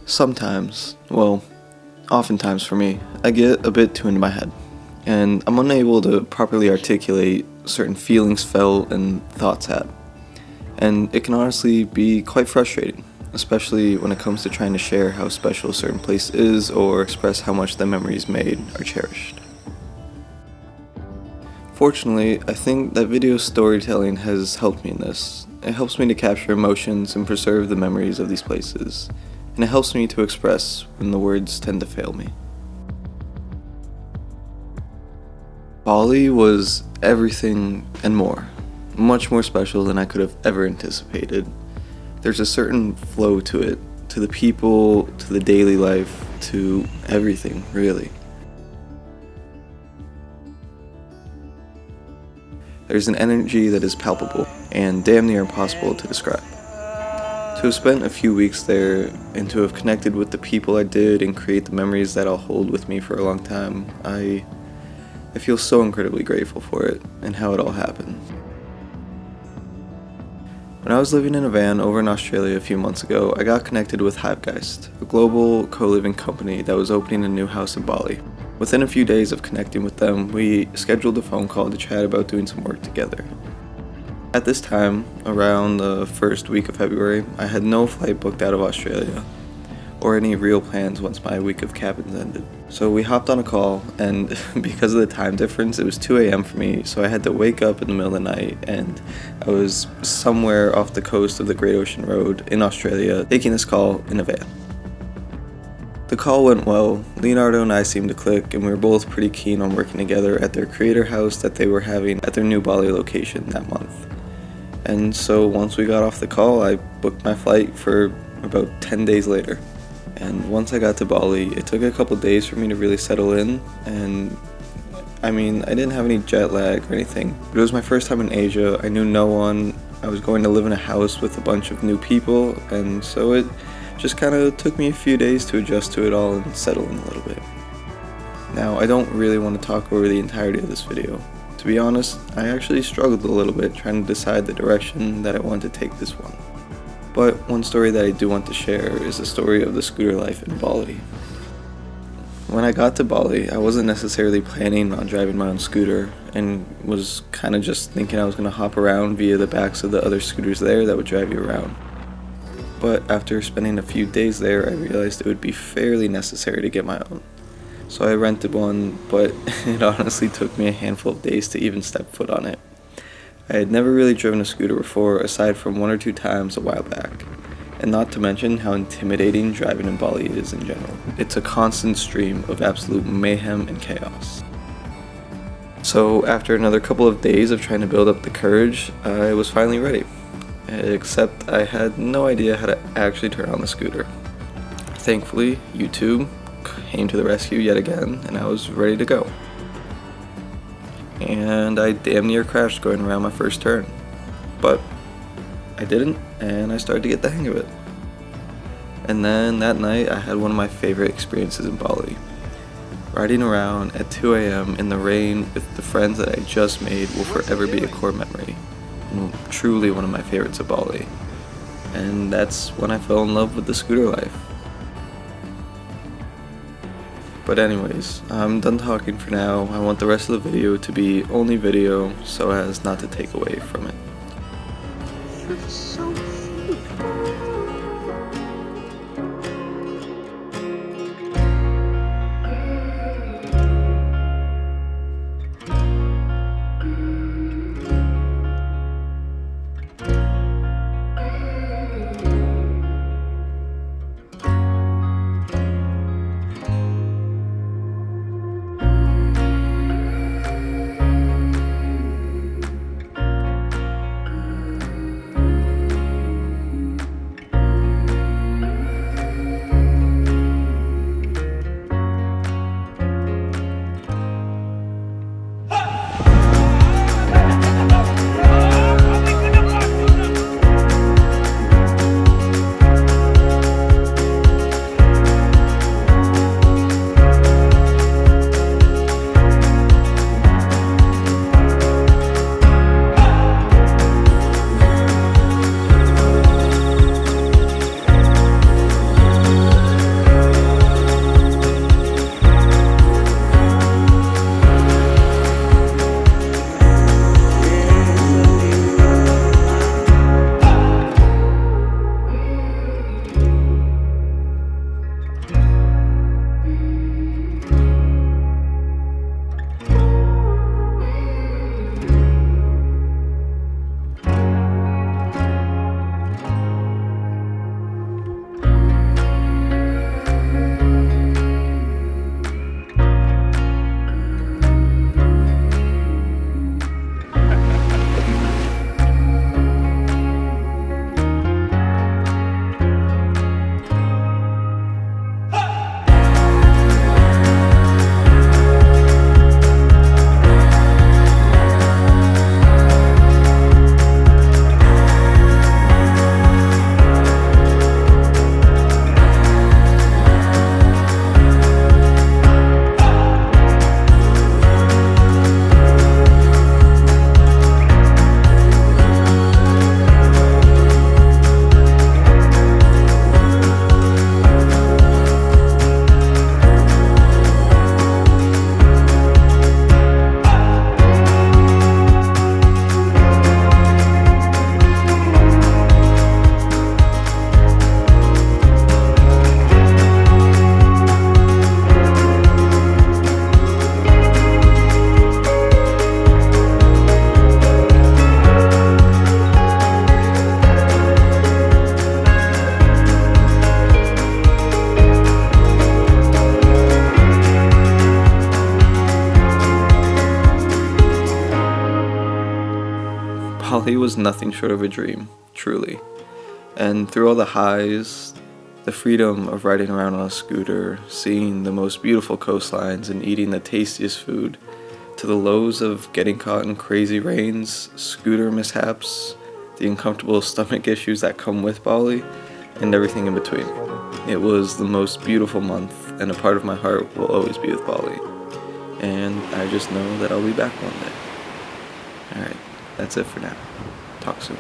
Sometimes, well, oftentimes for me, I get a bit too into my head, and I'm unable to properly articulate certain feelings felt and thoughts had. And it can honestly be quite frustrating, especially when it comes to trying to share how special a certain place is or express how much the memories made are cherished. Fortunately, I think that video storytelling has helped me in this. It helps me to capture emotions and preserve the memories of these places, and it helps me to express when the words tend to fail me. Bali was everything and more, much more special than I could have ever anticipated. There's a certain flow to it, to the people, to the daily life, to everything, really. There's an energy that is palpable and damn near impossible to describe. To have spent a few weeks there and to have connected with the people I did and create the memories that I'll hold with me for a long time, I feel so incredibly grateful for it and how it all happened. When I was living in a van over in Australia a few months ago, I got connected with Hivegeist, a global co-living company that was opening a new house in Bali. Within a few days of connecting with them, we scheduled a phone call to chat about doing some work together. At this time, around the first week of February, I had no flight booked out of Australia, or any real plans once my week of cabins ended. So we hopped on a call, and because of the time difference, it was 2 a.m. for me, so I had to wake up in the middle of the night, and I was somewhere off the coast of the Great Ocean Road in Australia, taking this call in a van. The call went well. Leonardo and I seemed to click, and we were both pretty keen on working together at their creator house that they were having at their new Bali location that month. And so once we got off the call, I booked my flight for about 10 days later. And once I got to Bali, it took a couple days for me to really settle in, and I didn't have any jet lag or anything. But it was my first time in Asia. I knew no one. I was going to live in a house with a bunch of new people, and so it just kind of took me a few days to adjust to it all and settle in a little bit. Now, I don't really want to talk over the entirety of this video. To be honest, I actually struggled a little bit trying to decide the direction that I want to take this one. But one story that I do want to share is the story of the scooter life in Bali. When I got to Bali, I wasn't necessarily planning on driving my own scooter and was kind of just thinking I was going to hop around via the backs of the other scooters there that would drive you around. But after spending a few days there, I realized it would be fairly necessary to get my own. So I rented one, but it honestly took me a handful of days to even step foot on it. I had never really driven a scooter before, aside from 1 or 2 times a while back. And not to mention how intimidating driving in Bali is in general. It's a constant stream of absolute mayhem and chaos. So after another couple of days of trying to build up the courage, I was finally ready. Except I had no idea how to actually turn on the scooter. Thankfully, YouTube came to the rescue yet again, and I was ready to go. And I damn near crashed going around my first turn. But I didn't, and I started to get the hang of it. And then that night, I had one of my favorite experiences in Bali. Riding around at 2 a.m. in the rain with the friends that I just made will forever be a core memory. Truly one of my favorites of Bali. And that's when I fell in love with the scooter life. But anyways, I'm done talking for now. I want the rest of the video to be only video so as not to take away from it. It's so Bali was nothing short of a dream, truly. And through all the highs, the freedom of riding around on a scooter, seeing the most beautiful coastlines and eating the tastiest food, to the lows of getting caught in crazy rains, scooter mishaps, the uncomfortable stomach issues that come with Bali, and everything in between. It was the most beautiful month, and a part of my heart will always be with Bali. And I just know that I'll be back one day. Alright, that's it for now. Talk soon.